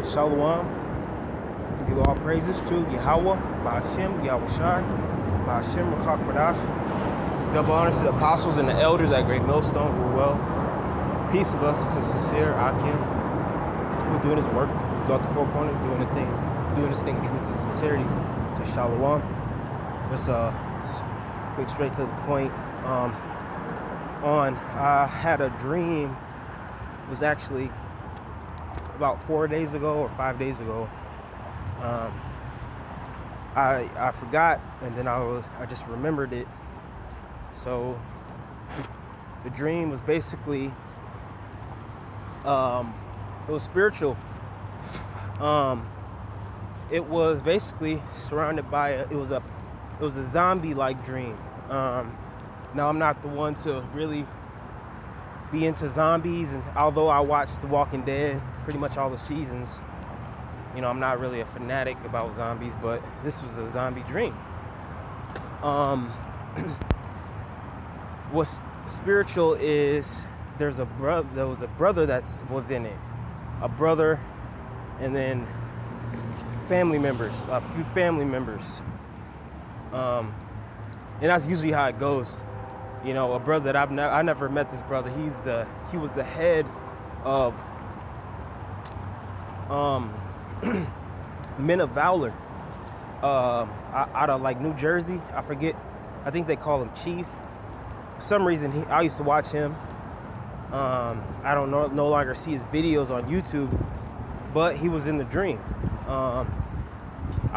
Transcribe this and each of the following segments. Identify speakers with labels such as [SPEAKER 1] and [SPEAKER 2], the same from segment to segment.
[SPEAKER 1] Shalom. Give all praises to Yahweh, Ba'ashem, Yahweh Shai, Ba'ashem, Rachak Badash. Double honors to the apostles and the elders at Great Millstone who are well. Peace of us to sincere Akim, who are doing his work throughout the four corners, doing this thing in truth and sincerity. So Shalom. Just quick, straight to the point. I had a dream. It was actually about 4 days ago or 5 days ago. I forgot, and then I just remembered it. So the dream was basically it was spiritual. It was basically surrounded by it was a zombie-like dream. Now I'm not the one to really be into zombies, and although I watched The Walking Dead pretty much all the seasons, you know, I'm not really a fanatic about zombies, but this was a zombie dream. What's spiritual is there was a brother that was in it, a brother, and then a few family members, and that's usually how it goes. You know, a brother that I never met this brother. He was the head of Men of Valor out of like New Jersey. I forget. I think they call him Chief. For some reason, I used to watch him. I don't no longer see his videos on YouTube, but he was in the dream. I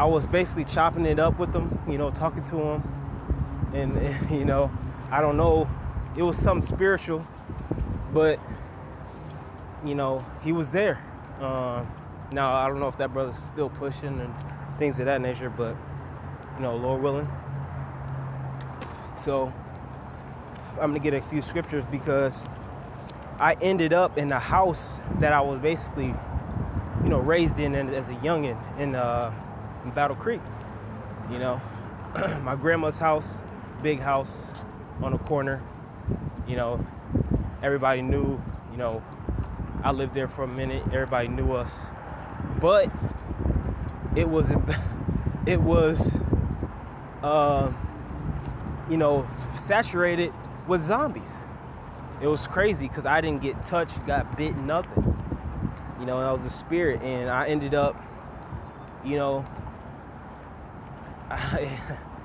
[SPEAKER 1] was basically chopping it up with him, you know, talking to him, and you know, I don't know, it was something spiritual, but you know, he was there. Now I don't know if that brother's still pushing and things of that nature, but you know, Lord willing. So I'm gonna get a few scriptures because I ended up in the house that I was basically, you know, raised in as a youngin' in Battle Creek. You know, my grandma's house, big house on a corner. You know, everybody knew, you know, I lived there for a minute. Everybody knew us, but it was you know, saturated with zombies. It was crazy because I didn't get touched, got bit, nothing. You know, that was a spirit, and I ended up, you know,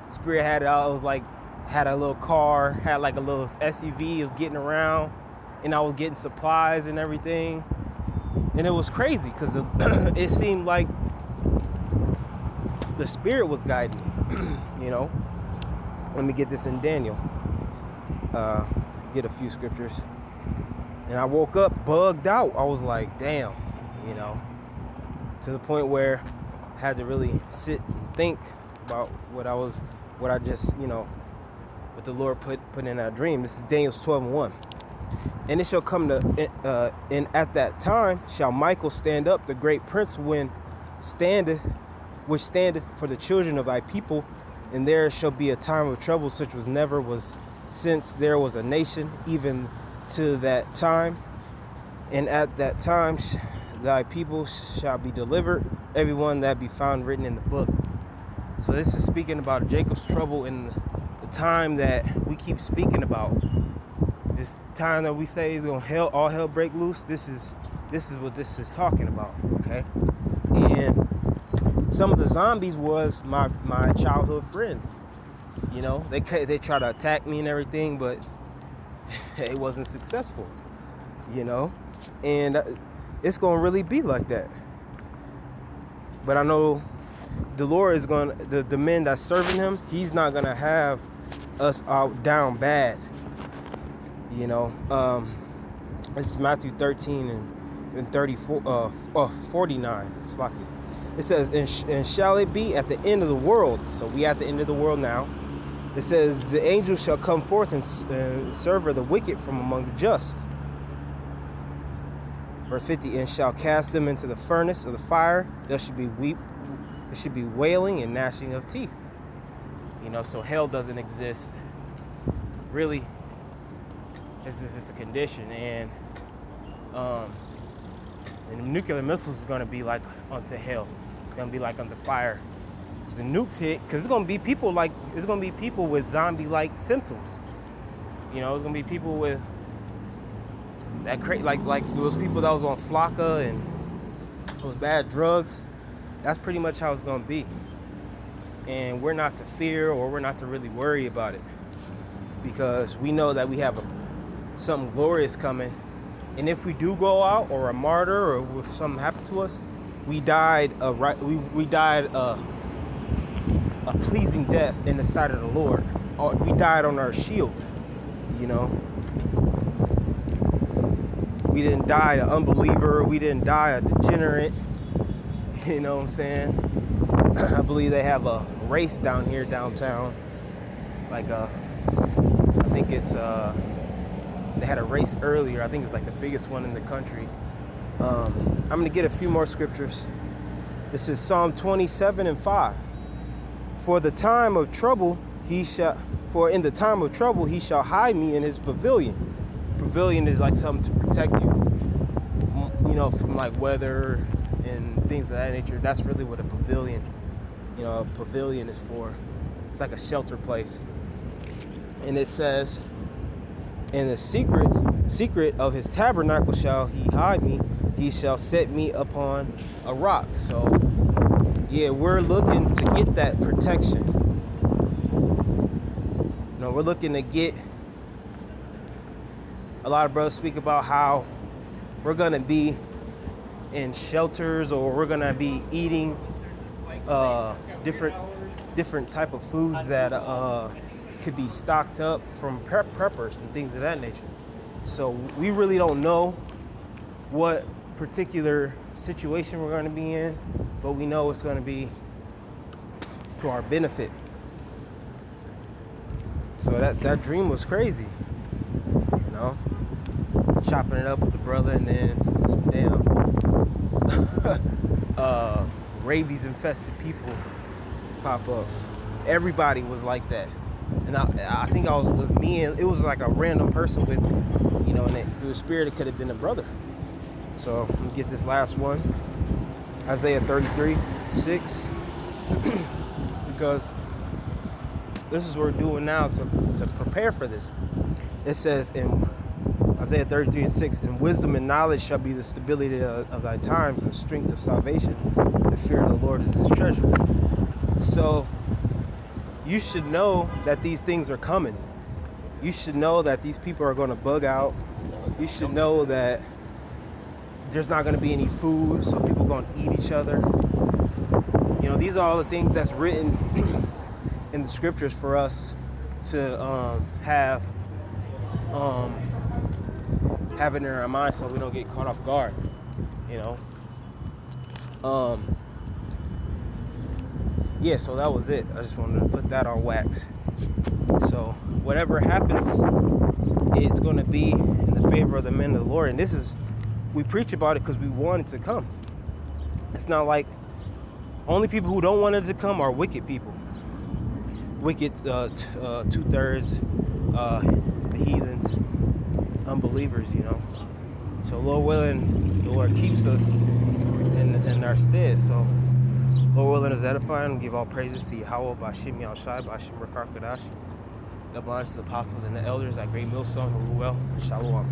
[SPEAKER 1] spirit had a little car, had like a little SUV, it was getting around, and I was getting supplies and everything, and it was crazy because it seemed like the spirit was guiding me. You know, let me get this in Daniel, get a few scriptures, and I woke up bugged out. I was like, damn, you know, to the point where I had to really sit and think about what I just, you know, what the Lord put in that dream. This is Daniel 12:1. And it shall come to, and at that time shall Michael stand up, the great prince, which standeth for the children of thy people, and there shall be a time of trouble such was never was since there was a nation, even to that time. And at that time thy people shall be delivered, everyone that be found written in the book. So this is speaking about Jacob's trouble in the time that we keep speaking about. This time that we say is gonna all hell break loose. This is what this is talking about, okay? And some of the zombies was my childhood friends. You know, they try to attack me and everything, but it wasn't successful. You know, and it's gonna really be like that. But I know the Lord is gonna, the men that's serving him, he's not gonna have us out down bad. You know, it's Matthew 13 and 34, 49. Slaki. It says, and shall it be at the end of the world? So we at the end of the world now. It says, the angels shall come forth and sever the wicked from among the just. Verse 50, and shall cast them into the furnace of the fire. There should be wailing and gnashing of teeth. You know, so hell doesn't exist. Really, this is just a condition. And And the nuclear missiles is going to be like unto hell. It's going to be like unto fire. Because the nukes hit, because it's going to be people with zombie-like symptoms. You know, it's going to be people with that like those people that was on Flocka and those bad drugs. That's pretty much how it's going to be. And we're not to fear, or we're not to really worry about it, because we know that we have something glorious coming. And if we do go out, or a martyr, or if something happened to us, we died a pleasing death in the sight of the Lord. Or we died on our shield, you know. We didn't die an unbeliever. We didn't die a degenerate. You know what I'm saying? I believe they have a race downtown. Like I think it's they had a race earlier. I think it's like the biggest one in the country. I'm gonna get a few more scriptures. This is Psalm 27:5. For in the time of trouble he shall hide me in his pavilion. Pavilion is like something to protect you, you know, from like weather and things of that nature. That's really what a pavilion is for. It's like a shelter place. And it says, in the secret of his tabernacle shall he hide me. He shall set me upon a rock. So, yeah, we're looking to get that protection. You know, we're looking to get. A lot of brothers speak about how we're gonna be in shelters, or we're gonna be eating different type of foods that could be stocked up from preppers and things of that nature. So we really don't know what particular situation we're going to be in, but we know it's going to be to our benefit. So that dream was crazy, you know, chopping it up with the brother, and then some damn rabies infested people pop up. Everybody was like that. And I think I was with me, and it was like a random person with me, you know, and through the spirit, it could have been a brother. So let me get this last one, Isaiah 33:6, because this is what we're doing now to prepare for this. It says in Isaiah 33:6, "And wisdom and knowledge shall be the stability of thy times, and strength of salvation. The fear of the Lord is his treasure." So you should know that these things are coming. You should know that these people are going to bug out. You should know that there's not going to be any food, so people are going to eat each other. You know, these are all the things that's written in the scriptures for us to have it in our mind, so we don't get caught off guard. You know. Yeah, so that was it. I just wanted to put that on wax. So whatever happens, it's going to be in the favor of the men of the Lord. And we preach about it because we want it to come. It's not like only people who don't want it to come are wicked people. Wicked, 2/3, the heathens, unbelievers, you know. So Lord willing, the Lord keeps us in our stead. So Lord willing is edifying. We give all praises to Yahweh, Bashim Yahshai, Bashim Rakar Kadash. Double honors to the apostles and the elders at Great Millstone who rule well. Shalom.